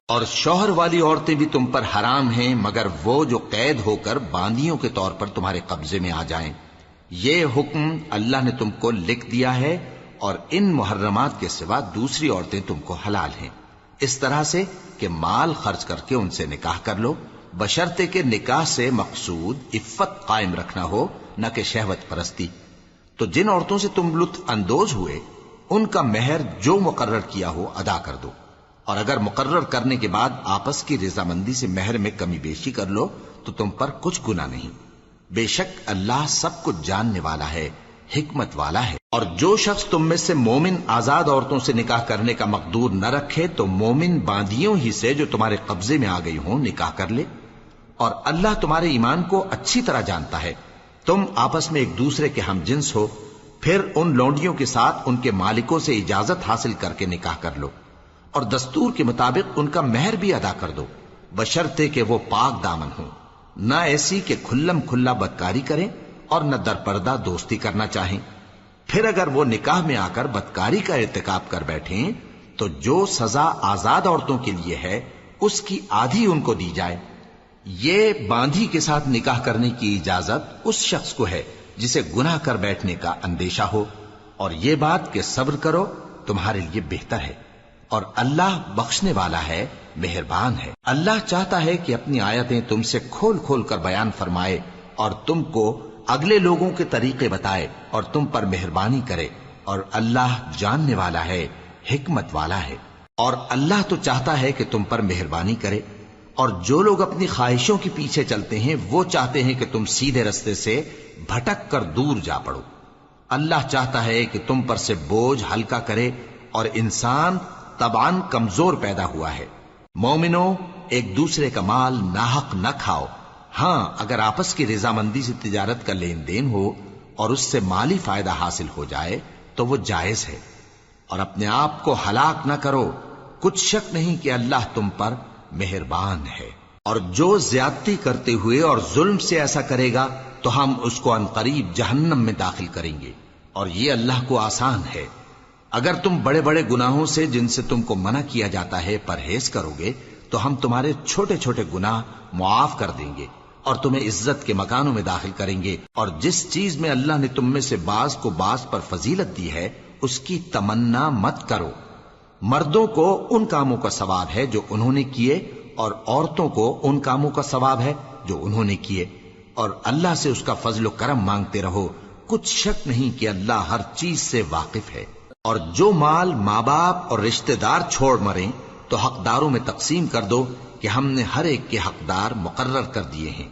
اور شوہر والی عورتیں بھی تم پر حرام ہیں مگر وہ جو قید ہو کر باندیوں کے طور پر تمہارے قبضے میں آ جائیں۔ یہ حکم اللہ نے تم کو لکھ دیا ہے، اور ان محرمات کے سوا دوسری عورتیں تم کو حلال ہیں، اس طرح سے کہ مال خرچ کر کے ان سے نکاح کر لو، بشرطے کہ نکاح سے مقصود عفت قائم رکھنا ہو، نہ کہ شہوت پرستی۔ تو جن عورتوں سے تم لطف اندوز ہوئے ان کا مہر جو مقرر کیا ہو ادا کر دو، اور اگر مقرر کرنے کے بعد آپس کی رضامندی سے مہر میں کمی بیشی کر لو تو تم پر کچھ گناہ نہیں۔ بے شک اللہ سب کچھ جاننے والا ہے، حکمت والا ہے۔ اور جو شخص تم میں سے مومن آزاد عورتوں سے نکاح کرنے کا مقدور نہ رکھے تو مومن باندیوں ہی سے جو تمہارے قبضے میں آ گئی ہوں نکاح کر لے، اور اللہ تمہارے ایمان کو اچھی طرح جانتا ہے۔ تم آپس میں ایک دوسرے کے ہم جنس ہو، پھر ان لونڈیوں کے ساتھ ان کے مالکوں سے اجازت حاصل کر کے نکاح کر لو، اور دستور کے مطابق ان کا مہر بھی ادا کر دو، بشرطے کہ وہ پاک دامن ہوں، نہ ایسی کہ کھلم کھلا بدکاری کریں اور نہ در پردہ دوستی کرنا چاہیں۔ پھر اگر وہ نکاح میں آ کر بدکاری کا ارتکاب کر بیٹھیں تو جو سزا آزاد عورتوں کے لیے ہے اس کی آدھی ان کو دی جائے۔ یہ باندھی کے ساتھ نکاح کرنے کی اجازت اس شخص کو ہے جسے گناہ کر بیٹھنے کا اندیشہ ہو، اور یہ بات کہ صبر کرو تمہارے لیے بہتر ہے، اور اللہ بخشنے والا ہے، مہربان ہے۔ اللہ چاہتا ہے کہ اپنی آیتیں تم سے کھول کھول کر بیان فرمائے اور تم کو اگلے لوگوں کے طریقے بتائے اور تم پر مہربانی کرے، اور اللہ جاننے والا ہے، حکمت والا ہے۔ اور اللہ تو چاہتا ہے کہ تم پر مہربانی کرے، اور جو لوگ اپنی خواہشوں کے پیچھے چلتے ہیں وہ چاہتے ہیں کہ تم سیدھے رستے سے بھٹک کر دور جا پڑو۔ اللہ چاہتا ہے کہ تم پر سے بوجھ ہلکا کرے، اور انسان طبعاً کمزور پیدا ہوا ہے۔ مومنوں، ایک دوسرے کا مال ناحق نہ کھاؤ، ہاں اگر آپس کی رضامندی سے تجارت کا لین دین ہو اور اس سے مالی فائدہ حاصل ہو جائے تو وہ جائز ہے، اور اپنے آپ کو ہلاک نہ کرو، کچھ شک نہیں کہ اللہ تم پر مہربان ہے۔ اور جو زیادتی کرتے ہوئے اور ظلم سے ایسا کرے گا تو ہم اس کو عنقریب جہنم میں داخل کریں گے، اور یہ اللہ کو آسان ہے۔ اگر تم بڑے بڑے گناہوں سے جن سے تم کو منع کیا جاتا ہے پرہیز کرو گے تو ہم تمہارے چھوٹے چھوٹے گناہ معاف کر دیں گے اور تمہیں عزت کے مکانوں میں داخل کریں گے۔ اور جس چیز میں اللہ نے تم میں سے بعض کو بعض پر فضیلت دی ہے اس کی تمنا مت کرو۔ مردوں کو ان کاموں کا ثواب ہے جو انہوں نے کیے، اور عورتوں کو ان کاموں کا ثواب ہے جو انہوں نے کیے، اور اللہ سے اس کا فضل و کرم مانگتے رہو، کچھ شک نہیں کہ اللہ ہر چیز سے واقف ہے۔ اور جو مال ماں باپ اور رشتہ دار چھوڑ مریں تو حقداروں میں تقسیم کر دو کہ ہم نے ہر ایک کے حقدار مقرر کر دیے ہیں،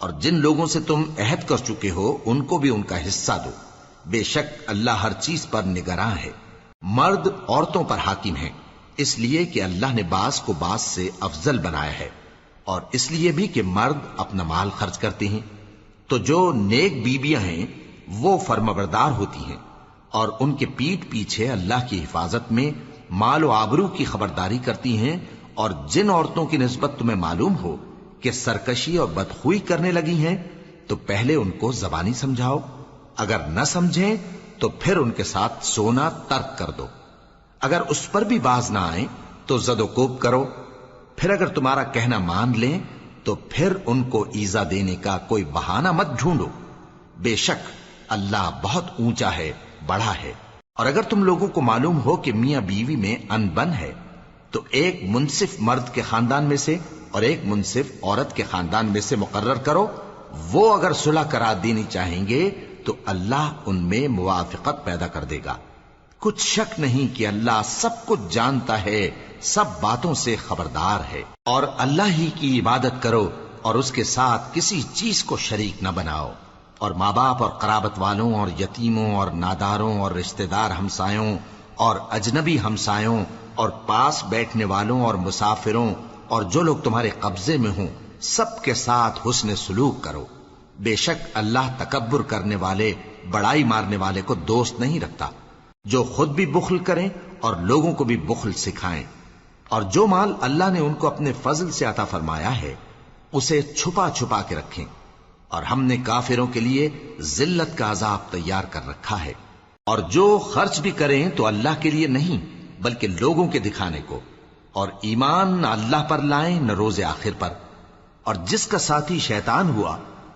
اور جن لوگوں سے تم عہد کر چکے ہو ان کو بھی ان کا حصہ دو، بے شک اللہ ہر چیز پر نگراں ہے۔ مرد عورتوں پر حاکم ہیں، اس لیے کہ اللہ نے بعض کو بعض سے افضل بنایا ہے، اور اس لیے بھی کہ مرد اپنا مال خرچ کرتے ہیں۔ تو جو نیک بیویاں ہیں وہ فرمانبردار ہوتی ہیں، اور ان کے پیٹھ پیچھے اللہ کی حفاظت میں مال و آبرو کی خبرداری کرتی ہیں۔ اور جن عورتوں کی نسبت تمہیں معلوم ہو کہ سرکشی اور بدخوئی کرنے لگی ہیں تو پہلے ان کو زبانی سمجھاؤ، اگر نہ سمجھیں تو پھر ان کے ساتھ سونا ترک کر دو۔ اگر اس پر بھی باز نہ آئیں تو زد و کوب کرو، پھر اگر تمہارا کہنا مان لیں تو پھر ان کو ایذا دینے کا کوئی بہانہ مت ڈھونڈو، بے شک اللہ بہت اونچا ہے، بڑا ہے۔ اور اگر تم لوگوں کو معلوم ہو کہ میاں بیوی میں انبن ہے تو ایک منصف مرد کے خاندان میں سے اور ایک منصف عورت کے خاندان میں سے مقرر کرو، وہ اگر صلح کرا دینی چاہیں گے تو اللہ ان میں موافقت پیدا کر دے گا۔ کچھ شک نہیں کہ اللہ سب کچھ جانتا ہے، سب باتوں سے خبردار ہے۔ اور اللہ ہی کی عبادت کرو اور اس کے ساتھ کسی چیز کو شریک نہ بناؤ، اور ماں باپ اور قرابت والوں اور یتیموں اور ناداروں اور رشتہ دار ہمسایوں اور اجنبی ہمسایوں اور پاس بیٹھنے والوں اور مسافروں اور جو لوگ تمہارے قبضے میں ہوں سب کے ساتھ حسن سلوک کرو، بے شک اللہ تکبر کرنے والے، بڑائی مارنے والے کو دوست نہیں رکھتا۔ جو خود بھی بخل کریں اور لوگوں کو بھی بخل سکھائیں، اور جو مال اللہ نے ان کو اپنے فضل سے عطا فرمایا ہے اسے چھپا چھپا کے رکھیں، اور ہم نے کافروں کے لیے ذلت کا عذاب تیار کر رکھا ہے۔ اور جو خرچ بھی کریں تو اللہ کے لیے نہیں بلکہ لوگوں کے دکھانے کو، اور ایمان نہ اللہ پر لائیں نہ روز آخر پر، اور جس کا ساتھی شیطان ہوا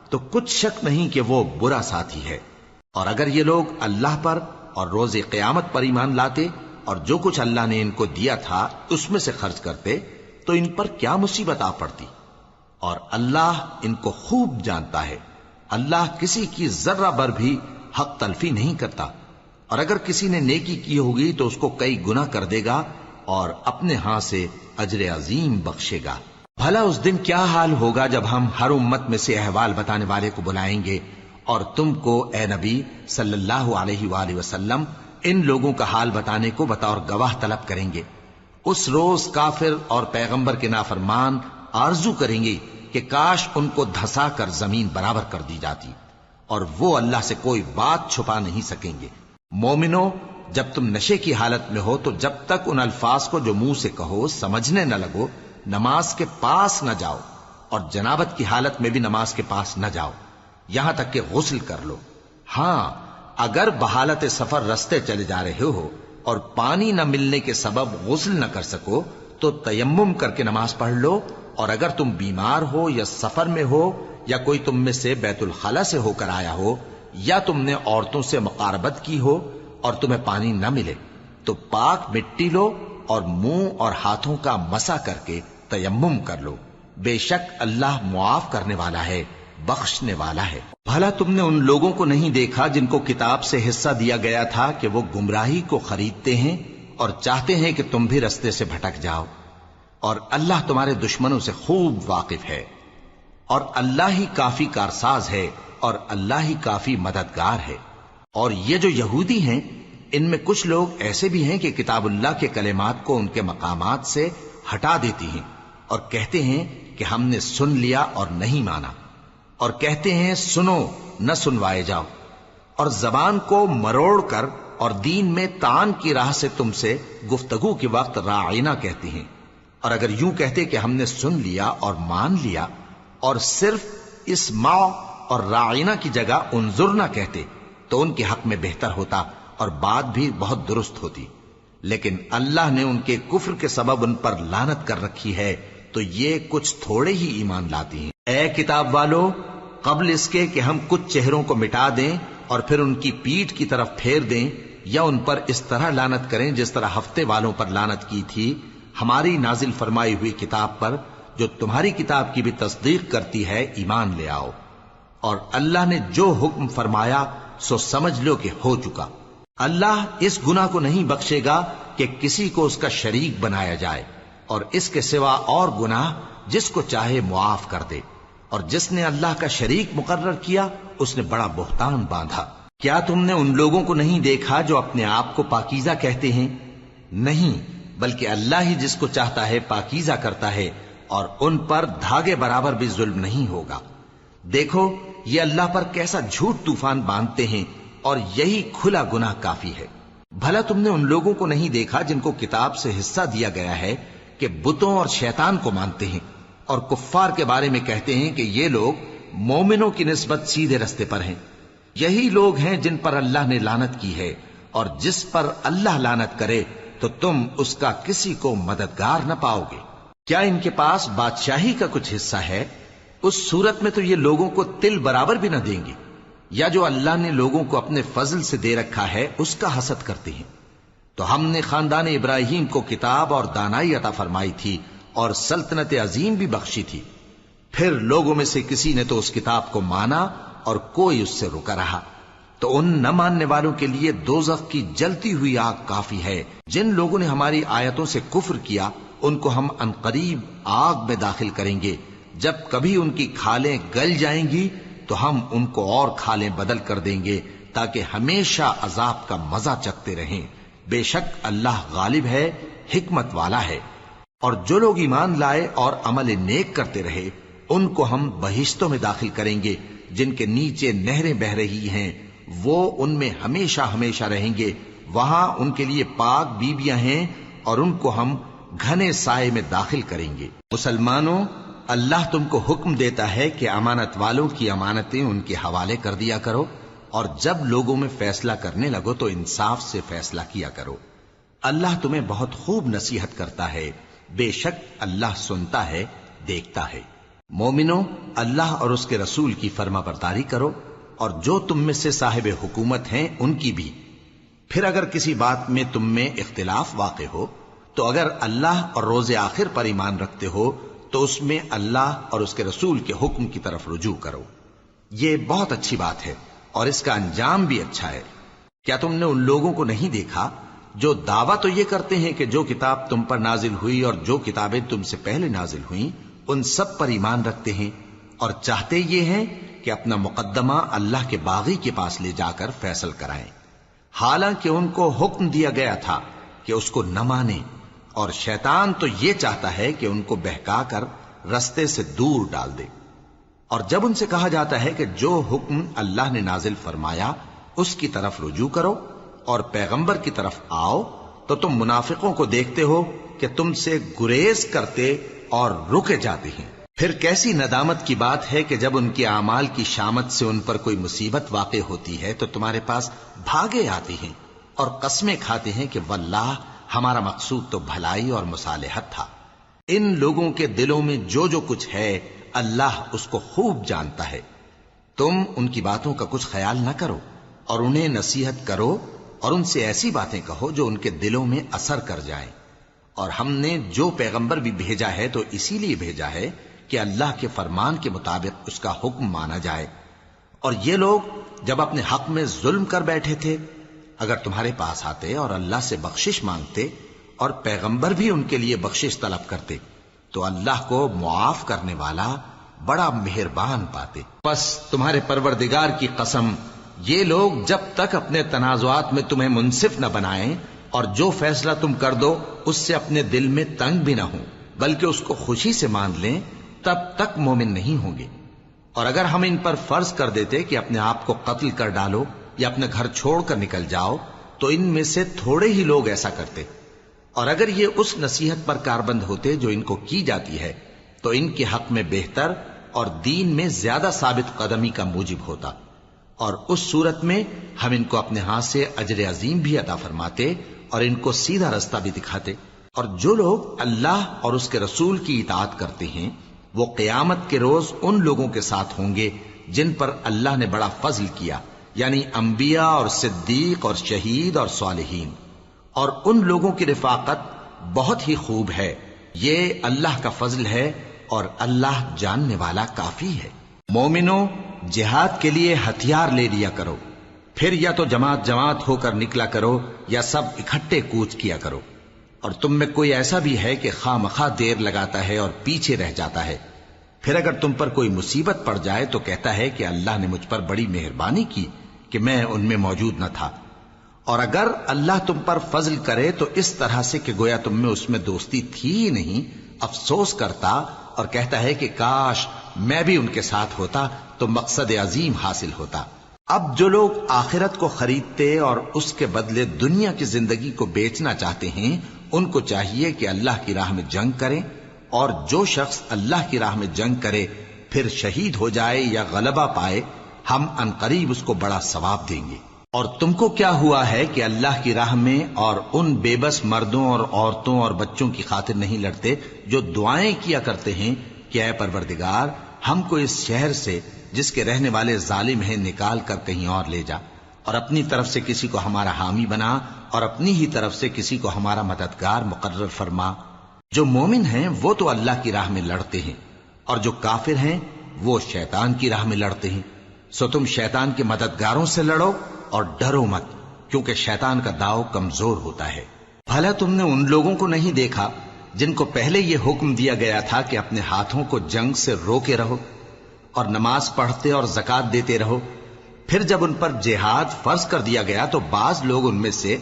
تو کچھ شک نہیں کہ وہ برا ساتھی ہے۔ اور اگر یہ لوگ اللہ پر اور روز قیامت پر ایمان لاتے اور جو کچھ اللہ نے ان کو دیا تھا اس میں سے خرچ کرتے تو ان پر کیا مصیبت آ پڑتی، اور اللہ ان کو خوب جانتا ہے۔ اللہ کسی کی ذرہ بر بھی حق تلفی نہیں کرتا، اور اگر کسی نے نیکی کی ہوگی تو اس کو کئی گنا کر دے گا اور اپنے ہاں سے اجر عظیم بخشے گا۔ بھلا اس دن کیا حال ہوگا جب ہم ہر امت میں سے احوال بتانے والے کو بلائیں گے اور تم کو اے نبی صلی اللہ علیہ وآلہ وسلم ان لوگوں کا حال بتانے کو بطور گواہ طلب کریں گے۔ اس روز کافر اور پیغمبر کے نافرمان آرزو کریں گے کہ کاش ان کو دھسا کر زمین برابر کر دی جاتی، اور وہ اللہ سے کوئی بات چھپا نہیں سکیں گے۔ مومنو، جب تم نشے کی حالت میں ہو تو جب تک ان الفاظ کو جو منہ سے کہو سمجھنے نہ لگو نماز کے پاس نہ جاؤ، اور جنابت کی حالت میں بھی نماز کے پاس نہ جاؤ یہاں تک کہ غسل کر لو۔ ہاں، اگر بحالت سفر رستے چلے جا رہے ہو اور پانی نہ ملنے کے سبب غسل نہ کر سکو تو تیمم کر کے نماز پڑھ لو، اور اگر تم بیمار ہو یا سفر میں ہو یا کوئی تم میں سے بیت الخلا سے ہو کر آیا ہو یا تم نے عورتوں سے مقاربت کی ہو اور تمہیں پانی نہ ملے تو پاک مٹی لو اور منہ اور ہاتھوں کا مسح کر کے تیمم کر لو، بے شک اللہ معاف کرنے والا ہے، بخشنے والا ہے۔ بھلا تم نے ان لوگوں کو نہیں دیکھا جن کو کتاب سے حصہ دیا گیا تھا کہ وہ گمراہی کو خریدتے ہیں اور چاہتے ہیں کہ تم بھی رستے سے بھٹک جاؤ، اور اللہ تمہارے دشمنوں سے خوب واقف ہے، اور اللہ ہی کافی کارساز ہے اور اللہ ہی کافی مددگار ہے۔ اور یہ جو یہودی ہیں ان میں کچھ لوگ ایسے بھی ہیں کہ کتاب اللہ کے کلمات کو ان کے مقامات سے ہٹا دیتی ہیں اور کہتے ہیں کہ ہم نے سن لیا اور نہیں مانا، اور کہتے ہیں سنو نہ سنوائے جاؤ، اور زبان کو مروڑ کر اور دین میں طعن کی راہ سے تم سے گفتگو کے وقت راعینا کہتی ہیں، اور اگر یوں کہتے کہ ہم نے سن لیا اور مان لیا اور صرف اسمع اور راعینا کی جگہ انظرنا کہتے تو ان کے حق میں بہتر ہوتا اور بات بھی بہت درست ہوتی، لیکن اللہ نے ان کے کفر کے سبب ان پر لعنت کر رکھی ہے تو یہ کچھ تھوڑے ہی ایمان لاتی ہیں۔ اے کتاب والو، قبل اس کے کہ ہم کچھ چہروں کو مٹا دیں اور پھر ان کی پیٹھ کی طرف پھیر دیں یا ان پر اس طرح لعنت کریں جس طرح ہفتے والوں پر لعنت کی تھی، ہماری نازل فرمائی ہوئی کتاب پر جو تمہاری کتاب کی بھی تصدیق کرتی ہے ایمان لے آؤ، اور اللہ نے جو حکم فرمایا سو سمجھ لو کہ ہو چکا۔ اللہ اس گناہ کو نہیں بخشے گا کہ کسی کو اس کا شریک بنایا جائے، اور اس کے سوا اور گناہ جس کو چاہے معاف کر دے، اور جس نے اللہ کا شریک مقرر کیا اس نے بڑا بہتان باندھا۔ کیا تم نے ان لوگوں کو نہیں دیکھا جو اپنے آپ کو پاکیزہ کہتے ہیں؟ نہیں، بلکہ اللہ ہی جس کو چاہتا ہے پاکیزہ کرتا ہے، اور ان پر دھاگے برابر بھی ظلم نہیں ہوگا۔ دیکھو یہ اللہ پر کیسا جھوٹ طوفان باندھتے ہیں، اور یہی کھلا گناہ کافی ہے۔ بھلا تم نے ان لوگوں کو نہیں دیکھا جن کو کتاب سے حصہ دیا گیا ہے کہ بتوں اور شیطان کو مانتے ہیں، اور کفار کے بارے میں کہتے ہیں کہ یہ لوگ مومنوں کی نسبت سیدھے رستے پر ہیں۔ یہی لوگ ہیں جن پر اللہ نے لعنت کی ہے، اور جس پر اللہ لعنت کرے تو تم اس کا کسی کو مددگار نہ پاؤ گے۔ کیا ان کے پاس بادشاہی کا کچھ حصہ ہے؟ اس صورت میں تو یہ لوگوں کو تل برابر بھی نہ دیں گے، یا جو اللہ نے لوگوں کو اپنے فضل سے دے رکھا ہے اس کا حسد کرتے ہیں۔ تو ہم نے خاندان ابراہیم کو کتاب اور دانائی عطا فرمائی تھی اور سلطنت عظیم بھی بخشی تھی، پھر لوگوں میں سے کسی نے تو اس کتاب کو مانا اور کوئی اس سے رکا رہا، تو ان نہ ماننے والوں کے لیے دوزخ کی جلتی ہوئی آگ کافی ہے۔ جن لوگوں نے ہماری آیتوں سے کفر کیا ان کو ہم عنقریب آگ میں داخل کریں گے، جب کبھی ان کی کھالیں گل جائیں گی تو ہم ان کو اور کھالیں بدل کر دیں گے تاکہ ہمیشہ عذاب کا مزہ چکھتے رہیں۔ بے شک اللہ غالب ہے، حکمت والا ہے۔ اور جو لوگ ایمان لائے اور عمل نیک کرتے رہے ان کو ہم بہشتوں میں داخل کریں گے جن کے نیچے نہریں بہ رہی ہیں، وہ ان میں ہمیشہ ہمیشہ رہیں گے، وہاں ان کے لیے پاک بیویاں ہیں اور ان کو ہم گھنے سائے میں داخل کریں گے۔ مسلمانوں، اللہ تم کو حکم دیتا ہے کہ امانت والوں کی امانتیں ان کے حوالے کر دیا کرو، اور جب لوگوں میں فیصلہ کرنے لگو تو انصاف سے فیصلہ کیا کرو۔ اللہ تمہیں بہت خوب نصیحت کرتا ہے، بے شک اللہ سنتا ہے، دیکھتا ہے۔ مومنو، اللہ اور اس کے رسول کی فرما برداری کرو، اور جو تم میں سے صاحب حکومت ہیں ان کی بھی۔ پھر اگر کسی بات میں تم میں اختلاف واقع ہو تو اگر اللہ اور روز آخر پر ایمان رکھتے ہو تو اس میں اللہ اور اس کے رسول کے حکم کی طرف رجوع کرو۔ یہ بہت اچھی بات ہے اور اس کا انجام بھی اچھا ہے۔ کیا تم نے ان لوگوں کو نہیں دیکھا جو دعویٰ تو یہ کرتے ہیں کہ جو کتاب تم پر نازل ہوئی اور جو کتابیں تم سے پہلے نازل ہوئیں ان سب پر ایمان رکھتے ہیں، اور چاہتے یہ ہیں کہ اپنا مقدمہ اللہ کے باغی کے پاس لے جا کر فیصل کرائیں، حالانکہ ان کو حکم دیا گیا تھا کہ اس کو نہ مانیں، اور شیطان تو یہ چاہتا ہے کہ ان کو بہکا کر رستے سے دور ڈال دے۔ اور جب ان سے کہا جاتا ہے کہ جو حکم اللہ نے نازل فرمایا اس کی طرف رجوع کرو اور پیغمبر کی طرف آؤ، تو تم منافقوں کو دیکھتے ہو کہ تم سے گریز کرتے اور رکے جاتے ہیں۔ پھر کیسی ندامت کی بات ہے کہ جب ان کے اعمال کی شامت سے ان پر کوئی مصیبت واقع ہوتی ہے تو تمہارے پاس بھاگے آتے ہیں اور قسمیں کھاتے ہیں کہ واللہ ہمارا مقصود تو بھلائی اور مصالحت تھا۔ ان لوگوں کے دلوں میں جو جو کچھ ہے اللہ اس کو خوب جانتا ہے۔ تم ان کی باتوں کا کچھ خیال نہ کرو اور انہیں نصیحت کرو اور ان سے ایسی باتیں کہو جو ان کے دلوں میں اثر کر جائیں۔ اور ہم نے جو پیغمبر بھی بھیجا ہے تو اسی لیے بھیجا ہے کہ اللہ کے فرمان کے مطابق اس کا حکم مانا جائے۔ اور یہ لوگ جب اپنے حق میں ظلم کر بیٹھے تھے، اگر تمہارے پاس آتے اور اللہ سے بخشش مانگتے اور پیغمبر بھی ان کے لیے بخشش طلب کرتے تو اللہ کو معاف کرنے والا بڑا مہربان پاتے۔ پس تمہارے پروردگار کی قسم، یہ لوگ جب تک اپنے تنازعات میں تمہیں منصف نہ بنائیں اور جو فیصلہ تم کر دو اس سے اپنے دل میں تنگ بھی نہ ہوں بلکہ اس کو خوشی سے مان لیں، تب تک مومن نہیں ہوں گے۔ اور اگر ہم ان پر فرض کر دیتے کہ اپنے آپ کو قتل کر ڈالو یا اپنے گھر چھوڑ کر نکل جاؤ تو ان میں سے تھوڑے ہی لوگ ایسا کرتے، اور اگر یہ اس نصیحت پر کاربند ہوتے جو ان کو کی جاتی ہے تو ان کے حق میں بہتر اور دین میں زیادہ ثابت قدمی کا موجب ہوتا، اور اس صورت میں ہم ان کو اپنے ہاتھ سے اجر عظیم بھی عطا فرماتے اور ان کو سیدھا رستہ بھی دکھاتے۔ اور جو لوگ اللہ اور اس کے رسول کی اطاعت کرتے ہیں وہ قیامت کے روز ان لوگوں کے ساتھ ہوں گے جن پر اللہ نے بڑا فضل کیا، یعنی انبیاء اور صدیق اور شہید اور صالحین، اور ان لوگوں کی رفاقت بہت ہی خوب ہے۔ یہ اللہ کا فضل ہے اور اللہ جاننے والا کافی ہے۔ مومنوں، جہاد کے لیے ہتھیار لے لیا کرو، پھر یا تو جماعت جماعت ہو کر نکلا کرو یا سب اکٹھے کوچ کیا کرو۔ اور تم میں کوئی ایسا بھی ہے کہ خواہ مخواہ دیر لگاتا ہے اور پیچھے رہ جاتا ہے، پھر اگر تم پر کوئی مصیبت پڑ جائے تو کہتا ہے کہ اللہ نے مجھ پر بڑی مہربانی کی کہ میں ان میں موجود نہ تھا۔ اور اگر اللہ تم پر فضل کرے تو اس طرح سے کہ گویا تم میں اس میں دوستی تھی ہی نہیں، افسوس کرتا اور کہتا ہے کہ کاش میں بھی ان کے ساتھ ہوتا تو مقصد عظیم حاصل ہوتا۔ اب جو لوگ آخرت کو خریدتے اور اس کے بدلے دنیا کی زندگی کو بیچنا چاہتے ہیں ان کو چاہیے کہ اللہ کی راہ میں جنگ کریں، اور جو شخص اللہ کی راہ میں جنگ کرے پھر شہید ہو جائے یا غلبہ پائے ہم عنقریب اس کو بڑا ثواب دیں گے۔ اور تم کو کیا ہوا ہے کہ اللہ کی راہ میں اور ان بے بس مردوں اور عورتوں اور بچوں کی خاطر نہیں لڑتے جو دعائیں کیا کرتے ہیں کہ اے پروردگار ہم کو اس شہر سے جس کے رہنے والے ظالم ہیں نکال کر کہیں اور لے جا، اور اپنی طرف سے کسی کو ہمارا حامی بنا اور اپنی ہی طرف سے کسی کو ہمارا مددگار مقرر فرما۔ جو مومن ہیں وہ تو اللہ کی راہ میں لڑتے ہیں اور جو کافر ہیں وہ شیطان کی راہ میں لڑتے ہیں، سو تم شیطان کے مددگاروں سے لڑو اور ڈرو مت، کیونکہ شیطان کا داؤ کمزور ہوتا ہے۔ بھلا تم نے ان لوگوں کو نہیں دیکھا جن کو پہلے یہ حکم دیا گیا تھا کہ اپنے ہاتھوں کو جنگ سے روکے رہو اور نماز پڑھتے اور زکوٰۃ دیتے رہو، پھر جب ان پر جہاد فرض کر دیا گیا تو بعض لوگ ان میں سے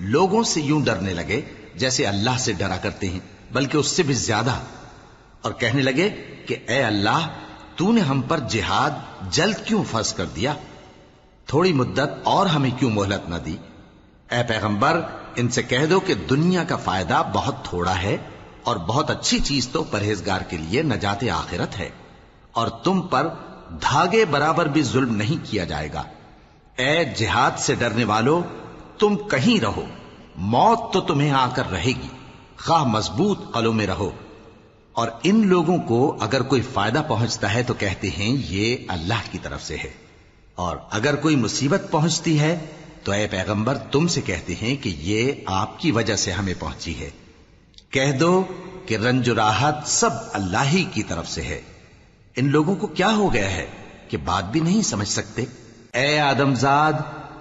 لوگوں سے یوں ڈرنے لگے جیسے اللہ سے ڈرا کرتے ہیں، بلکہ اس سے بھی زیادہ، اور کہنے لگے کہ اے اللہ تو نے ہم پر جہاد جلد کیوں فرض کر دیا، تھوڑی مدت اور ہمیں کیوں مہلت نہ دی۔ اے پیغمبر ان سے کہہ دو کہ دنیا کا فائدہ بہت تھوڑا ہے اور بہت اچھی چیز تو پرہیزگار کے لیے نجات آخرت ہے، اور تم پر دھاگے برابر بھی ظلم نہیں کیا جائے گا۔ اے جہاد سے ڈرنے والو، تم کہیں رہو، موت تو تمہیں آ کر رہے گی، خواہ مضبوط قلعوں میں رہو. اور ان لوگوں کو اگر کوئی فائدہ پہنچتا ہے تو کہتے ہیں یہ اللہ کی طرف سے ہے، اور اگر کوئی مصیبت پہنچتی ہے تو اے پیغمبر تم سے کہتے ہیں کہ یہ آپ کی وجہ سے ہمیں پہنچی ہے. کہہ دو کہ رنج و راحت سب اللہ ہی کی طرف سے ہے. ان لوگوں کو کیا ہو گیا ہے کہ بات بھی نہیں سمجھ سکتے؟ اے آدم زاد،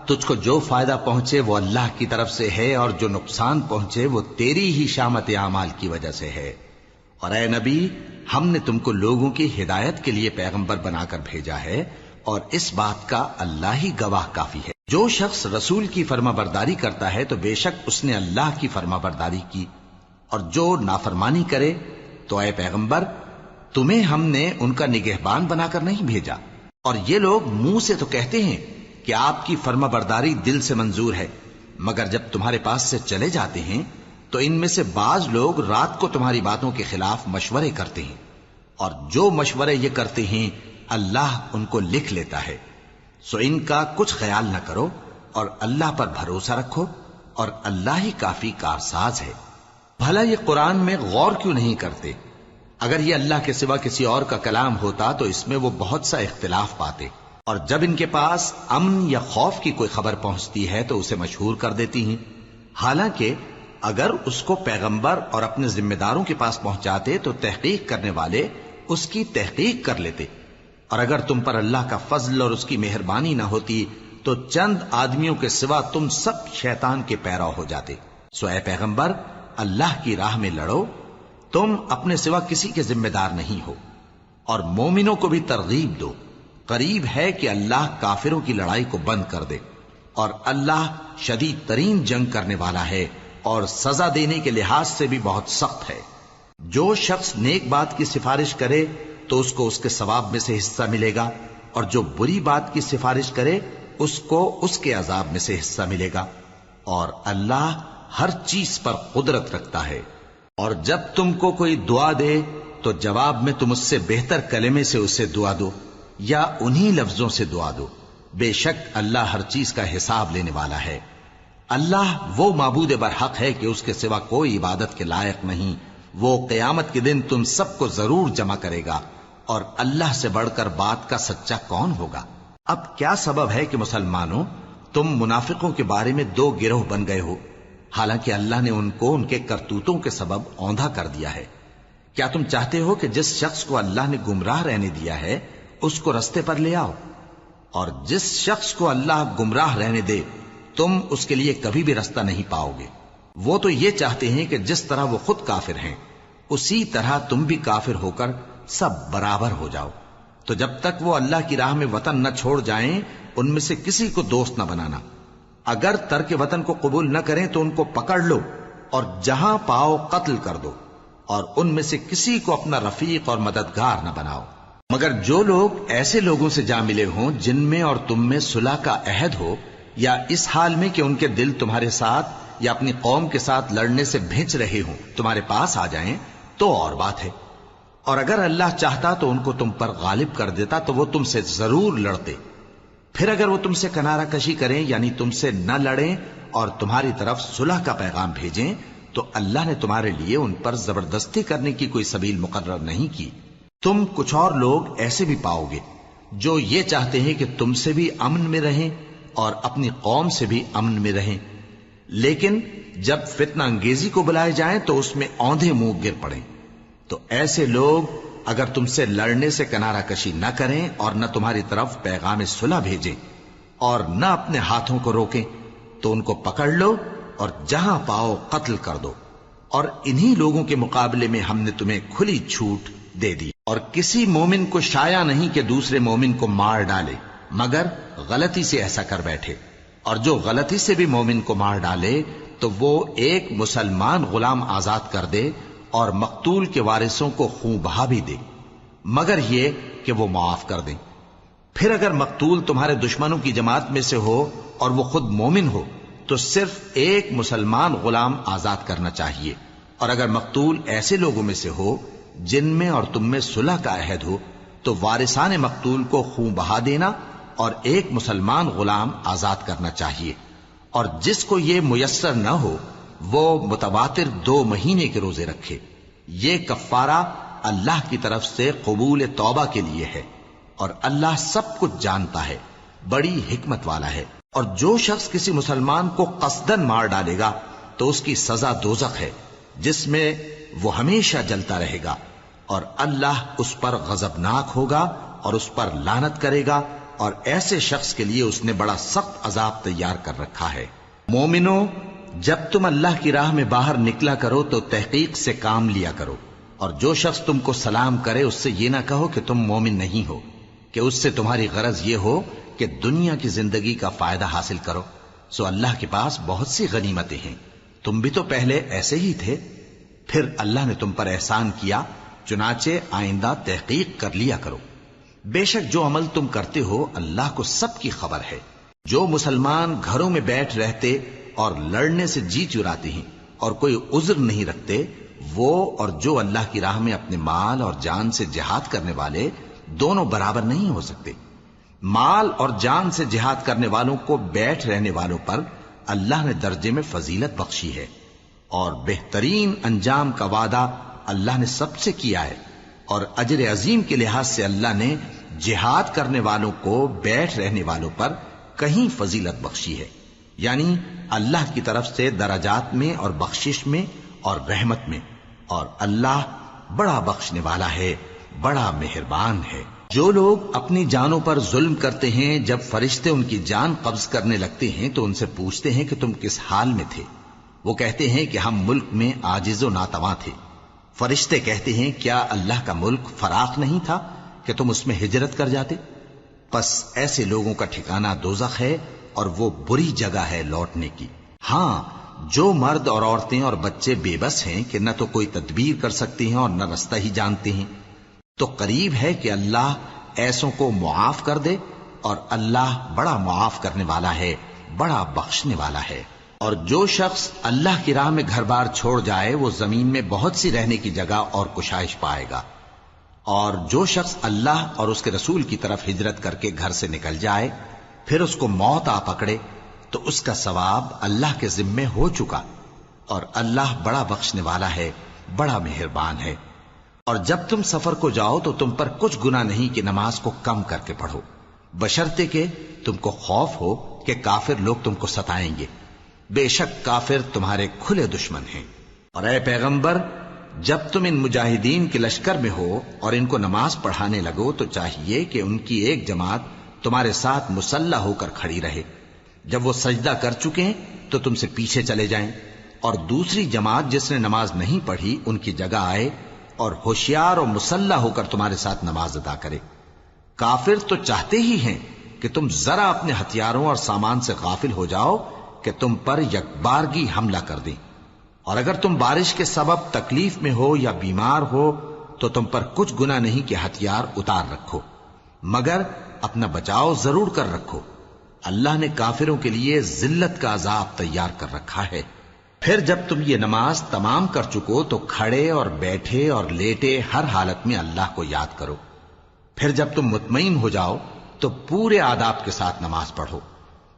تجھ کو جو فائدہ پہنچے وہ اللہ کی طرف سے ہے، اور جو نقصان پہنچے وہ تیری ہی شامت اعمال کی وجہ سے ہے. اور اے نبی، ہم نے تم کو لوگوں کی ہدایت کے لیے پیغمبر بنا کر بھیجا ہے، اور اس بات کا اللہ ہی گواہ کافی ہے. جو شخص رسول کی فرما برداری کرتا ہے تو بے شک اس نے اللہ کی فرما برداری کی، اور جو نافرمانی کرے تو اے پیغمبر تمہیں ہم نے ان کا نگہبان بنا کر نہیں بھیجا. اور یہ لوگ منہ سے تو کہتے ہیں کہ آپ کی فرما برداری دل سے منظور ہے، مگر جب تمہارے پاس سے چلے جاتے ہیں تو ان میں سے بعض لوگ رات کو تمہاری باتوں کے خلاف مشورے کرتے ہیں، اور جو مشورے یہ کرتے ہیں اللہ ان کو لکھ لیتا ہے. سو ان کا کچھ خیال نہ کرو اور اللہ پر بھروسہ رکھو، اور اللہ ہی کافی کارساز ہے. بھلا یہ قرآن میں غور کیوں نہیں کرتے؟ اگر یہ اللہ کے سوا کسی اور کا کلام ہوتا تو اس میں وہ بہت سا اختلاف پاتے. اور جب ان کے پاس امن یا خوف کی کوئی خبر پہنچتی ہے تو اسے مشہور کر دیتی ہیں، حالانکہ اگر اس کو پیغمبر اور اپنے ذمہ داروں کے پاس پہنچاتے تو تحقیق کرنے والے اس کی تحقیق کر لیتے. اور اگر تم پر اللہ کا فضل اور اس کی مہربانی نہ ہوتی تو چند آدمیوں کے سوا تم سب شیطان کے پیرو ہو جاتے. سو اے پیغمبر اللہ کی راہ میں لڑو، تم اپنے سوا کسی کے ذمہ دار نہیں ہو. اور مومنوں کو بھی ترغیب دو، قریب ہے کہ اللہ کافروں کی لڑائی کو بند کر دے، اور اللہ شدید ترین جنگ کرنے والا ہے اور سزا دینے کے لحاظ سے بھی بہت سخت ہے. جو شخص نیک بات کی سفارش کرے تو اس کو اس کے ثواب میں سے حصہ ملے گا، اور جو بری بات کی سفارش کرے اس کو اس کے عذاب میں سے حصہ ملے گا. اور اللہ ہر چیز پر قدرت رکھتا ہے. اور جب تم کو کوئی دعا دے تو جواب میں تم اس سے بہتر کلمے سے اسے دعا دو یا انہی لفظوں سے دعا دو. بے شک اللہ ہر چیز کا حساب لینے والا ہے. اللہ وہ معبود برحق ہے کہ اس کے سوا کوئی عبادت کے لائق نہیں. وہ قیامت کے دن تم سب کو ضرور جمع کرے گا، اور اللہ سے بڑھ کر بات کا سچا کون ہوگا؟ اب کیا سبب ہے کہ مسلمانوں تم منافقوں کے بارے میں دو گروہ بن گئے ہو، حالانکہ اللہ نے ان کو ان کے کرتوتوں کے سبب اوندھا کر دیا ہے؟ کیا تم چاہتے ہو کہ جس شخص کو اللہ نے گمراہ رہنے دیا ہے اس کو رستے پر لے آؤ، اور جس شخص کو اللہ گمراہ رہنے دے تم اس کے لیے کبھی بھی رستہ نہیں پاؤ گے؟ وہ تو یہ چاہتے ہیں کہ جس طرح وہ خود کافر ہیں اسی طرح تم بھی کافر ہو کر سب برابر ہو جاؤ. تو جب تک وہ اللہ کی راہ میں وطن نہ چھوڑ جائیں ان میں سے کسی کو دوست نہ بنانا. اگر ترک وطن کو قبول نہ کریں تو ان کو پکڑ لو اور جہاں پاؤ قتل کر دو، اور ان میں سے کسی کو اپنا رفیق اور مددگار نہ بناؤ. مگر جو لوگ ایسے لوگوں سے جا ملے ہوں جن میں اور تم میں صلح کا عہد ہو، یا اس حال میں کہ ان کے دل تمہارے ساتھ یا اپنی قوم کے ساتھ لڑنے سے بھنچ رہے ہوں، تمہارے پاس آ جائیں تو اور بات ہے. اور اگر اللہ چاہتا تو ان کو تم پر غالب کر دیتا تو وہ تم سے ضرور لڑتے. پھر اگر وہ تم سے کنارہ کشی کریں یعنی تم سے نہ لڑیں اور تمہاری طرف صلح کا پیغام بھیجیں تو اللہ نے تمہارے لیے ان پر زبردستی کرنے کی کوئی سبیل مقرر نہیں کی. تم کچھ اور لوگ ایسے بھی پاؤ گے جو یہ چاہتے ہیں کہ تم سے بھی امن میں رہیں اور اپنی قوم سے بھی امن میں رہیں، لیکن جب فتنہ انگیزی کو بلائے جائیں تو اس میں اوندھے منہ گر پڑیں. تو ایسے لوگ اگر تم سے لڑنے سے کنارہ کشی نہ کریں اور نہ تمہاری طرف پیغام صلح بھیجیں اور نہ اپنے ہاتھوں کو روکیں تو ان کو پکڑ لو اور جہاں پاؤ قتل کر دو. اور انہی لوگوں کے مقابلے میں ہم نے تمہیں کھلی چھوٹ دے دی. اور کسی مومن کو شایع نہیں کہ دوسرے مومن کو مار ڈالے مگر غلطی سے ایسا کر بیٹھے. اور جو غلطی سے بھی مومن کو مار ڈالے تو وہ ایک مسلمان غلام آزاد کر دے اور مقتول کے وارثوں کو خون بہا بھی دے، مگر یہ کہ وہ معاف کر دیں. پھر اگر مقتول تمہارے دشمنوں کی جماعت میں سے ہو اور وہ خود مومن ہو تو صرف ایک مسلمان غلام آزاد کرنا چاہیے. اور اگر مقتول ایسے لوگوں میں سے ہو جن میں اور تم میں صلح کا عہد ہو تو وارثان مقتول کو خون بہا دینا اور ایک مسلمان غلام آزاد کرنا چاہیے. اور جس کو یہ میسر نہ ہو وہ متواتر 2 مہینے کے روزے رکھے. یہ کفارہ اللہ کی طرف سے قبول توبہ کے لیے ہے، اور اللہ سب کچھ جانتا ہے، بڑی حکمت والا ہے. اور جو شخص کسی مسلمان کو قصدن مار ڈالے گا تو اس کی سزا دوزخ ہے، جس میں وہ ہمیشہ جلتا رہے گا، اور اللہ اس پر غضبناک ہوگا اور اس پر لعنت کرے گا، اور ایسے شخص کے لیے اس نے بڑا سخت عذاب تیار کر رکھا ہے. مومنو، جب تم اللہ کی راہ میں باہر نکلا کرو تو تحقیق سے کام لیا کرو، اور جو شخص تم کو سلام کرے اس سے یہ نہ کہو کہ تم مومن نہیں ہو، کہ اس سے تمہاری غرض یہ ہو کہ دنیا کی زندگی کا فائدہ حاصل کرو. سو اللہ کے پاس بہت سی غنیمتیں ہیں، تم بھی تو پہلے ایسے ہی تھے، پھر اللہ نے تم پر احسان کیا، چنانچہ آئندہ تحقیق کر لیا کرو. بے شک جو عمل تم کرتے ہو اللہ کو سب کی خبر ہے. جو مسلمان گھروں میں بیٹھ رہتے اور لڑنے سے جی چراتے ہیں اور کوئی عذر نہیں رکھتے، وہ اور جو اللہ کی راہ میں اپنے مال اور جان سے جہاد کرنے والے دونوں برابر نہیں ہو سکتے. مال اور جان سے جہاد کرنے والوں کو بیٹھ رہنے والوں پر اللہ نے درجے میں فضیلت بخشی ہے، اور بہترین انجام کا وعدہ اللہ نے سب سے کیا ہے. اور اجر عظیم کے لحاظ سے اللہ نے جہاد کرنے والوں کو بیٹھ رہنے والوں پر کہیں فضیلت بخشی ہے، یعنی اللہ کی طرف سے درجات میں اور بخشش میں اور رحمت میں. اور اللہ بڑا بخشنے والا ہے، بڑا مہربان ہے. جو لوگ اپنی جانوں پر ظلم کرتے ہیں، جب فرشتے ان کی جان قبض کرنے لگتے ہیں تو ان سے پوچھتے ہیں کہ تم کس حال میں تھے؟ وہ کہتے ہیں کہ ہم ملک میں عاجز و ناتواں تھے. فرشتے کہتے ہیں کیا اللہ کا ملک فراخ نہیں تھا کہ تم اس میں ہجرت کر جاتے؟ پس ایسے لوگوں کا ٹھکانہ دوزخ ہے، اور وہ بری جگہ ہے لوٹنے کی. ہاں، جو مرد اور عورتیں اور بچے بے بس ہیں کہ نہ تو کوئی تدبیر کر سکتے ہیں اور نہ رستہ ہی جانتے ہیں، تو قریب ہے کہ اللہ ایسوں کو معاف کر دے، اور اللہ بڑا معاف کرنے والا ہے، بڑا بخشنے والا ہے. اور جو شخص اللہ کی راہ میں گھر بار چھوڑ جائے وہ زمین میں بہت سی رہنے کی جگہ اور کشائش پائے گا. اور جو شخص اللہ اور اس کے رسول کی طرف ہجرت کر کے گھر سے نکل جائے پھر اس کو موت آ پکڑے تو اس کا ثواب اللہ کے ذمے ہو چکا، اور اللہ بڑا بخشنے والا ہے، بڑا مہربان ہے. اور جب تم سفر کو جاؤ تو تم پر کچھ گناہ نہیں کہ نماز کو کم کر کے پڑھو، بشرطے کہ تم کو خوف ہو کہ کافر لوگ تم کو ستائیں گے. بے شک کافر تمہارے کھلے دشمن ہیں. اور اے پیغمبر، جب تم ان مجاہدین کے لشکر میں ہو اور ان کو نماز پڑھانے لگو تو چاہیے کہ ان کی ایک جماعت تمہارے ساتھ مسلح ہو کر کھڑی رہے. جب وہ سجدہ کر چکے تو تم سے پیچھے چلے جائیں، اور دوسری جماعت جس نے نماز نہیں پڑھی ان کی جگہ آئے اور ہوشیار اور مسلح ہو کر تمہارے ساتھ نماز ادا کرے. کافر تو چاہتے ہی ہیں کہ تم ذرا اپنے ہتھیاروں اور سامان سے غافل ہو جاؤ کہ تم پر یکبارگی حملہ کر دیں. اور اگر تم بارش کے سبب تکلیف میں ہو یا بیمار ہو تو تم پر کچھ گناہ نہیں کہ ہتھیار اتار رکھو، مگر اپنا بچاؤ ضرور کر رکھو. اللہ نے کافروں کے لیے ذلت کا عذاب تیار کر رکھا ہے. پھر جب تم یہ نماز تمام کر چکو تو کھڑے اور بیٹھے اور لیٹے ہر حالت میں اللہ کو یاد کرو. پھر جب تم مطمئن ہو جاؤ تو پورے آداب کے ساتھ نماز پڑھو.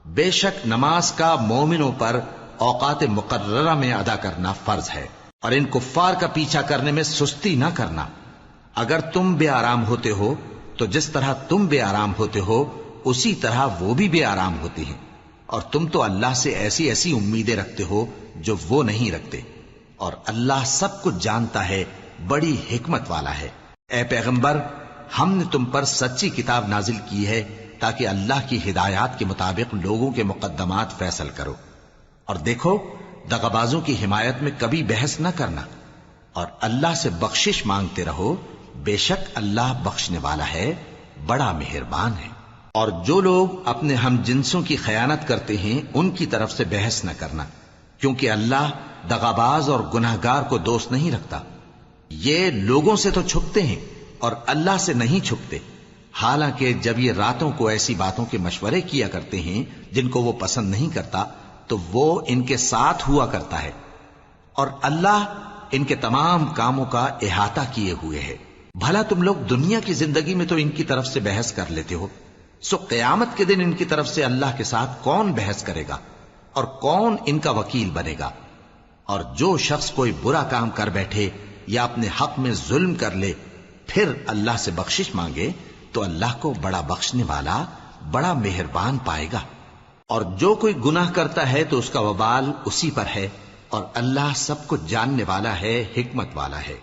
بے شک نماز کا مومنوں پر اوقات مقررہ میں ادا کرنا فرض ہے، اور ان کفار کا پیچھا کرنے میں سستی نہ کرنا. اگر تم بے آرام ہوتے ہو تو جس طرح تم بے آرام ہوتے ہو اسی طرح وہ بھی بے آرام ہوتے ہیں، اور تم تو اللہ سے ایسی ایسی امیدیں رکھتے ہو جو وہ نہیں رکھتے، اور اللہ سب کچھ جانتا ہے، بڑی حکمت والا ہے. اے پیغمبر، ہم نے تم پر سچی کتاب نازل کی ہے تاکہ اللہ کی ہدایات کے مطابق لوگوں کے مقدمات فیصل کرو. اور دیکھو، دغابازوں کی حمایت میں کبھی بحث نہ کرنا، اور اللہ سے بخشش مانگتے رہو. بے شک اللہ بخشنے والا ہے، بڑا مہربان ہے. اور جو لوگ اپنے ہم جنسوں کی خیانت کرتے ہیں ان کی طرف سے بحث نہ کرنا، کیونکہ اللہ دغاباز اور گناہگار کو دوست نہیں رکھتا. یہ لوگوں سے تو چھپتے ہیں اور اللہ سے نہیں چھپتے، حالانکہ جب یہ راتوں کو ایسی باتوں کے مشورے کیا کرتے ہیں جن کو وہ پسند نہیں کرتا تو وہ ان کے ساتھ ہوا کرتا ہے، اور اللہ ان کے تمام کاموں کا احاطہ کیے ہوئے ہے. بھلا تم لوگ دنیا کی زندگی میں تو ان کی طرف سے بحث کر لیتے ہو، سو قیامت کے دن ان کی طرف سے اللہ کے ساتھ کون بحث کرے گا اور کون ان کا وکیل بنے گا؟ اور جو شخص کوئی برا کام کر بیٹھے یا اپنے حق میں ظلم کر لے پھر اللہ سے بخشش مانگے تو اللہ کو بڑا بخشنے والا بڑا مہربان پائے گا. اور جو کوئی گناہ کرتا ہے تو اس کا وبال اسی پر ہے، اور اللہ سب کچھ جاننے والا ہے، حکمت والا ہے.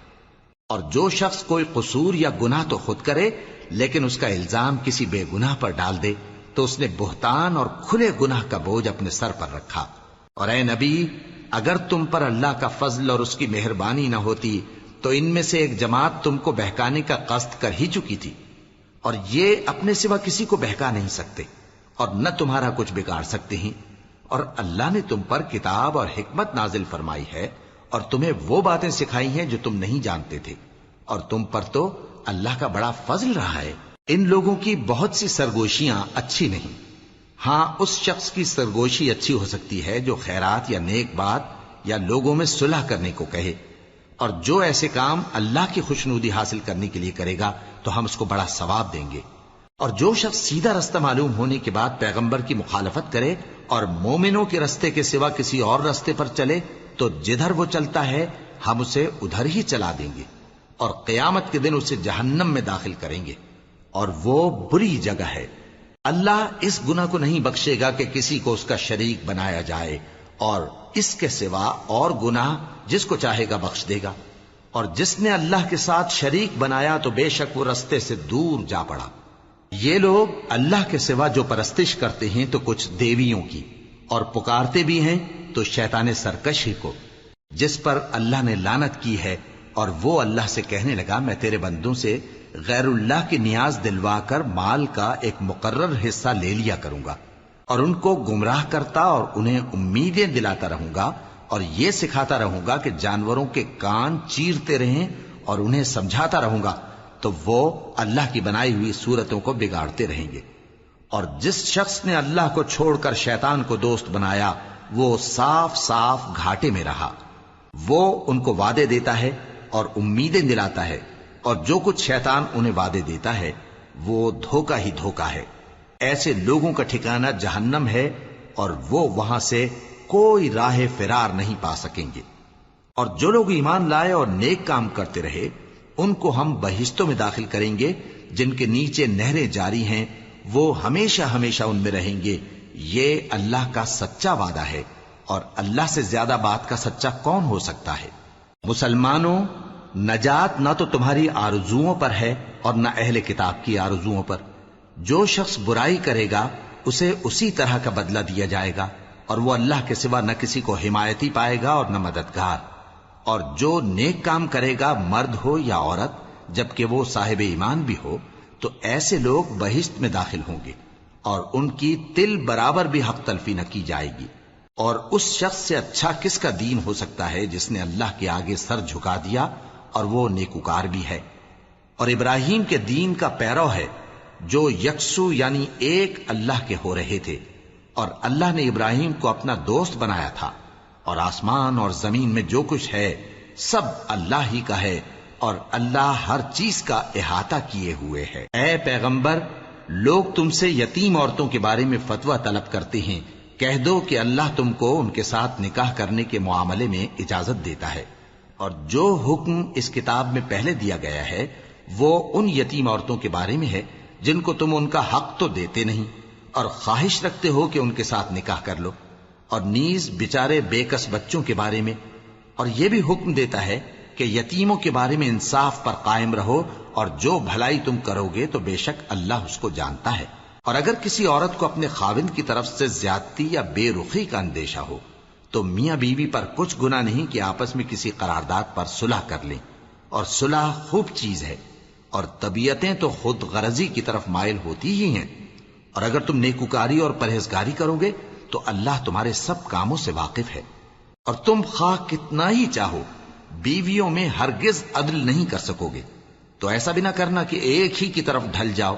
اور جو شخص کوئی قصور یا گناہ تو خود کرے لیکن اس کا الزام کسی بے گناہ پر ڈال دے تو اس نے بہتان اور کھلے گناہ کا بوجھ اپنے سر پر رکھا. اور اے نبی، اگر تم پر اللہ کا فضل اور اس کی مہربانی نہ ہوتی تو ان میں سے ایک جماعت تم کو بہکانے کا قصد کر ہی چکی تھی، اور یہ اپنے سوا کسی کو بہکا نہیں سکتے اور نہ تمہارا کچھ بگاڑ سکتے ہیں. اور اللہ نے تم پر کتاب اور حکمت نازل فرمائی ہے اور تمہیں وہ باتیں سکھائی ہیں جو تم نہیں جانتے تھے، اور تم پر تو اللہ کا بڑا فضل رہا ہے. ان لوگوں کی بہت سی سرگوشیاں اچھی نہیں. ہاں، اس شخص کی سرگوشی اچھی ہو سکتی ہے جو خیرات یا نیک بات یا لوگوں میں صلح کرنے کو کہے، اور جو ایسے کام اللہ کی خوشنودی حاصل کرنے کے لیے کرے گا تو ہم اس کو بڑا ثواب دیں گے. اور جو شخص سیدھا رستہ معلوم ہونے کے بعد پیغمبر کی مخالفت کرے اور مومنوں کے رستے کے سوا کسی اور رستے پر چلے تو جدھر وہ چلتا ہے ہم اسے ادھر ہی چلا دیں گے، اور قیامت کے دن اسے جہنم میں داخل کریں گے، اور وہ بری جگہ ہے. اللہ اس گناہ کو نہیں بخشے گا کہ کسی کو اس کا شریک بنایا جائے، اور اس کے سوا اور گناہ جس کو چاہے گا بخش دے گا. اور جس نے اللہ کے ساتھ شریک بنایا تو بے شک وہ رستے سے دور جا پڑا. یہ لوگ اللہ کے سوا جو پرستش کرتے ہیں تو کچھ دیویوں کی، اور پکارتے بھی ہیں تو شیطان سرکش ہی کو، جس پر اللہ نے لعنت کی ہے. اور وہ اللہ سے کہنے لگا میں تیرے بندوں سے غیر اللہ کی نیاز دلوا کر مال کا ایک مقرر حصہ لے لیا کروں گا، اور ان کو گمراہ کرتا اور انہیں امیدیں دلاتا رہوں گا، اور یہ سکھاتا رہوں گا کہ جانوروں کے کان چیرتے رہیں، اور انہیں سمجھاتا رہوں گا تو وہ اللہ کی بنائی ہوئی صورتوں کو بگاڑتے رہیں گے. اور جس شخص نے اللہ کو چھوڑ کر شیطان کو دوست بنایا وہ صاف صاف گھاٹے میں رہا. وہ ان کو وعدے دیتا ہے اور امیدیں دلاتا ہے، اور جو کچھ شیطان انہیں وعدے دیتا ہے وہ دھوکہ ہی دھوکہ ہے. ایسے لوگوں کا ٹھکانہ جہنم ہے، اور وہ وہاں سے کوئی راہ فرار نہیں پا سکیں گے. اور جو لوگ ایمان لائے اور نیک کام کرتے رہے ان کو ہم بہشتوں میں داخل کریں گے جن کے نیچے نہریں جاری ہیں، وہ ہمیشہ ہمیشہ ان میں رہیں گے. یہ اللہ کا سچا وعدہ ہے، اور اللہ سے زیادہ بات کا سچا کون ہو سکتا ہے. مسلمانوں، نجات نہ تو تمہاری آرزوؤں پر ہے اور نہ اہل کتاب کی آرزوؤں پر. جو شخص برائی کرے گا اسے اسی طرح کا بدلہ دیا جائے گا، اور وہ اللہ کے سوا نہ کسی کو حمایتی پائے گا اور نہ مددگار. اور جو نیک کام کرے گا مرد ہو یا عورت جبکہ وہ صاحب ایمان بھی ہو تو ایسے لوگ بہشت میں داخل ہوں گے، اور ان کی تل برابر بھی حق تلفی نہ کی جائے گی. اور اس شخص سے اچھا کس کا دین ہو سکتا ہے جس نے اللہ کے آگے سر جھکا دیا اور وہ نیکوکار بھی ہے. اور ابراہیم کے دین کا پیرو ہے جو یکسو یعنی ایک اللہ کے ہو رہے تھے، اور اللہ نے ابراہیم کو اپنا دوست بنایا تھا. اور آسمان اور زمین میں جو کچھ ہے سب اللہ ہی کا ہے، اور اللہ ہر چیز کا احاطہ کیے ہوئے ہے. اے پیغمبر، لوگ تم سے یتیم عورتوں کے بارے میں فتویٰ طلب کرتے ہیں، کہہ دو کہ اللہ تم کو ان کے ساتھ نکاح کرنے کے معاملے میں اجازت دیتا ہے. اور جو حکم اس کتاب میں پہلے دیا گیا ہے وہ ان یتیم عورتوں کے بارے میں ہے جن کو تم ان کا حق تو دیتے نہیں اور خواہش رکھتے ہو کہ ان کے ساتھ نکاح کر لو، اور نیز بیچارے بے کس بچوں کے بارے میں. اور یہ بھی حکم دیتا ہے کہ یتیموں کے بارے میں انصاف پر قائم رہو، اور جو بھلائی تم کرو گے تو بے شک اللہ اس کو جانتا ہے. اور اگر کسی عورت کو اپنے خاوند کی طرف سے زیادتی یا بے رخی کا اندیشہ ہو تو میاں بیوی پر کچھ گناہ نہیں کہ آپس میں کسی قرارداد پر صلح کر لیں، اور صلح خوب چیز ہے. اور طبیعتیں تو خود غرضی کی طرف مائل ہوتی ہی ہیں. اور اگر تم نیکوکاری اور پرہیزگاری کرو گے تو اللہ تمہارے سب کاموں سے واقف ہے. اور تم خواہ کتنا ہی چاہو بیویوں میں ہرگز عدل نہیں کر سکو گے، تو ایسا بھی نہ کرنا کہ ایک ہی کی طرف ڈھل جاؤ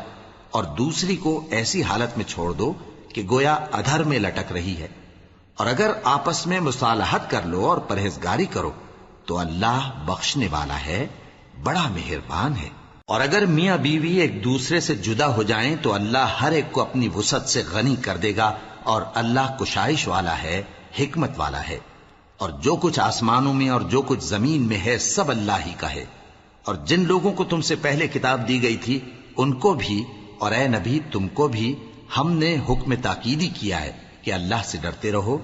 اور دوسری کو ایسی حالت میں چھوڑ دو کہ گویا ادھر میں لٹک رہی ہے. اور اگر آپس میں مصالحت کر لو اور پرہیزگاری کرو تو اللہ بخشنے والا ہے، بڑا مہربان ہے. اور اگر میاں بیوی ایک دوسرے سے جدا ہو جائیں تو اللہ ہر ایک کو اپنی وسعت سے غنی کر دے گا، اور اللہ کشائش والا ہے، حکمت والا ہے. اور جو کچھ آسمانوں میں اور جو کچھ زمین میں ہے سب اللہ ہی کا ہے۔ اور جن لوگوں کو تم سے پہلے کتاب دی گئی تھی ان کو بھی اور اے نبی تم کو بھی ہم نے حکم تاکیدی کیا ہے کہ اللہ سے ڈرتے رہو،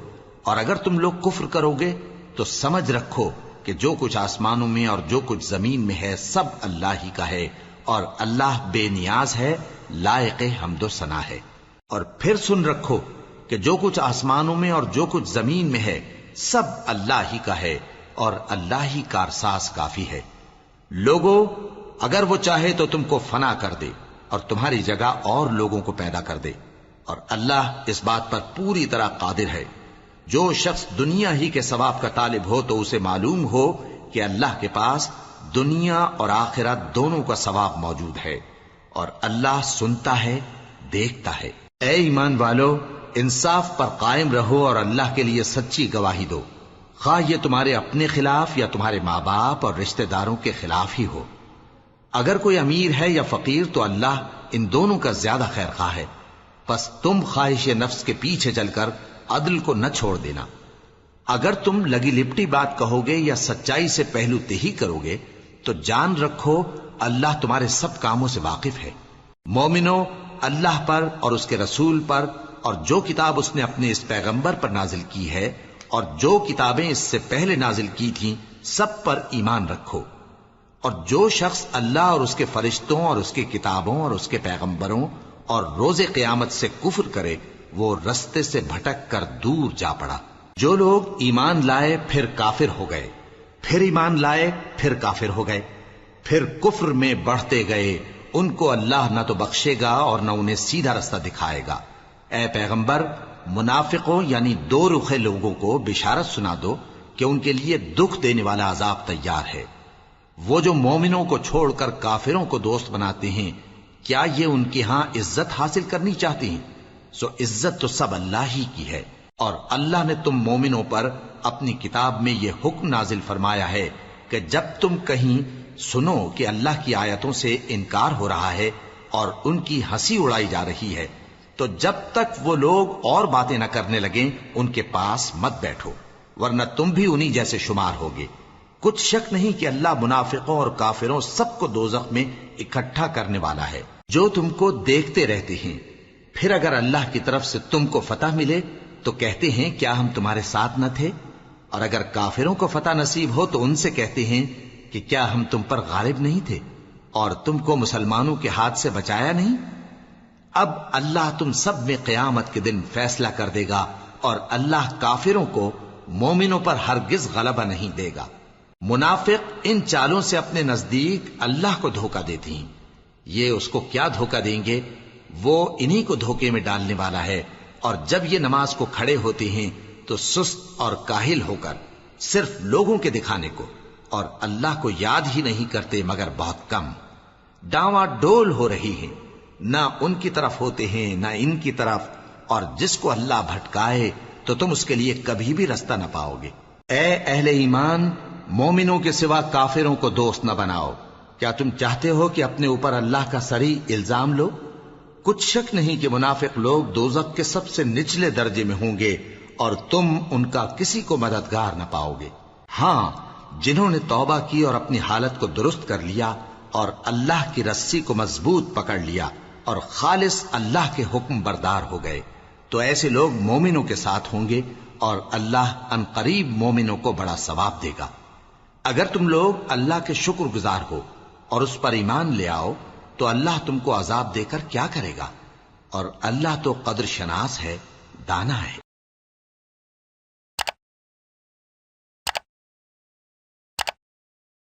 اور اگر تم لوگ کفر کرو گے تو سمجھ رکھو کہ جو کچھ آسمانوں میں اور جو کچھ زمین میں ہے سب اللہ ہی کا ہے، اور اللہ بے نیاز ہے، لائق حمد و ثنا ہے۔ اور پھر سن رکھو کہ جو کچھ آسمانوں میں اور جو کچھ زمین میں ہے سب اللہ ہی کا ہے، اور اللہ ہی کارساز کافی ہے۔ لوگو اگر وہ چاہے تو تم کو فنا کر دے اور تمہاری جگہ اور لوگوں کو پیدا کر دے، اور اللہ اس بات پر پوری طرح قادر ہے۔ جو شخص دنیا ہی کے ثواب کا طالب ہو تو اسے معلوم ہو کہ اللہ کے پاس دنیا اور آخرت دونوں کا ثواب موجود ہے، اور اللہ سنتا ہے، دیکھتا ہے۔ اے ایمان والو، انصاف پر قائم رہو اور اللہ کے لیے سچی گواہی دو، خواہ یہ تمہارے اپنے خلاف یا تمہارے ماں باپ اور رشتہ داروں کے خلاف ہی ہو۔ اگر کوئی امیر ہے یا فقیر تو اللہ ان دونوں کا زیادہ خیر خواہ ہے، پس تم خواہش نفس کے پیچھے چل کر عدل کو نہ چھوڑ دینا۔ اگر تم لگی لپٹی بات کہو گے یا سچائی سے پہلو تہی کرو گے تو جان رکھو اللہ تمہارے سب کاموں سے واقف ہے۔ مومنو، اللہ پر اور اس کے رسول پر اور جو کتاب اس نے اپنے اس پیغمبر پر نازل کی ہے اور جو کتابیں اس سے پہلے نازل کی تھیں سب پر ایمان رکھو۔ اور جو شخص اللہ اور اس کے فرشتوں اور اس کی کتابوں اور اس کے پیغمبروں اور روز قیامت سے کفر کرے وہ رستے سے بھٹک کر دور جا پڑا۔ جو لوگ ایمان لائے پھر کافر ہو گئے، پھر ایمان لائے پھر کافر ہو گئے، پھر کفر میں بڑھتے گئے، ان کو اللہ نہ تو بخشے گا اور نہ انہیں سیدھا رستہ دکھائے گا۔ اے پیغمبر، منافقوں یعنی دو رخے لوگوں کو بشارت سنا دو کہ ان کے لیے دکھ دینے والا عذاب تیار ہے۔ وہ جو مومنوں کو چھوڑ کر کافروں کو دوست بناتے ہیں، کیا یہ ان کے ہاں عزت حاصل کرنی چاہتے ہیں؟ سو عزت تو سب اللہ ہی کی ہے۔ اور اللہ نے تم مومنوں پر اپنی کتاب میں یہ حکم نازل فرمایا ہے کہ جب تم کہیں سنو کہ اللہ کی آیتوں سے انکار ہو رہا ہے اور ان کی ہنسی اڑائی جا رہی ہے تو جب تک وہ لوگ اور باتیں نہ کرنے لگیں ان کے پاس مت بیٹھو، ورنہ تم بھی انہی جیسے شمار ہوگے۔ کچھ شک نہیں کہ اللہ منافقوں اور کافروں سب کو دوزخ میں اکٹھا کرنے والا ہے جو تم کو دیکھتے رہتے ہیں۔ پھر اگر اللہ کی طرف سے تم کو فتح ملے تو کہتے ہیں کیا ہم تمہارے ساتھ نہ تھے، اور اگر کافروں کو فتح نصیب ہو تو ان سے کہتے ہیں کہ کیا ہم تم پر غالب نہیں تھے اور تم کو مسلمانوں کے ہاتھ سے بچایا نہیں۔ اب اللہ تم سب میں قیامت کے دن فیصلہ کر دے گا، اور اللہ کافروں کو مومنوں پر ہرگز غلبہ نہیں دے گا۔ منافق ان چالوں سے اپنے نزدیک اللہ کو دھوکہ دیتے ہیں، یہ اس کو کیا دھوکہ دیں گے، وہ انہی کو دھوکے میں ڈالنے والا ہے۔ اور جب یہ نماز کو کھڑے ہوتے ہیں تو سست اور کاہل ہو کر صرف لوگوں کے دکھانے کو، اور اللہ کو یاد ہی نہیں کرتے مگر بہت کم۔ ڈاواں ڈول ہو رہی ہیں، نہ ان کی طرف ہوتے ہیں نہ ان کی طرف، اور جس کو اللہ بھٹکائے تو تم اس کے لیے کبھی بھی رستہ نہ پاؤ گے۔ اے اہل ایمان، مومنوں کے سوا کافروں کو دوست نہ بناؤ۔ کیا تم چاہتے ہو کہ اپنے اوپر اللہ کا صریح الزام لو؟ کچھ شک نہیں کہ منافق لوگ دوزخ کے سب سے نچلے درجے میں ہوں گے اور تم ان کا کسی کو مددگار نہ پاؤ گے۔ ہاں، جنہوں نے توبہ کی اور اپنی حالت کو درست کر لیا اور اللہ کی رسی کو مضبوط پکڑ لیا اور خالص اللہ کے حکم بردار ہو گئے تو ایسے لوگ مومنوں کے ساتھ ہوں گے، اور اللہ ان قریب مومنوں کو بڑا ثواب دے گا۔ اگر تم لوگ اللہ کے شکر گزار ہو اور اس پر ایمان لے آؤ تو اللہ تم کو عذاب دے کر کیا کرے گا، اور اللہ تو قدر شناس ہے، دانا ہے۔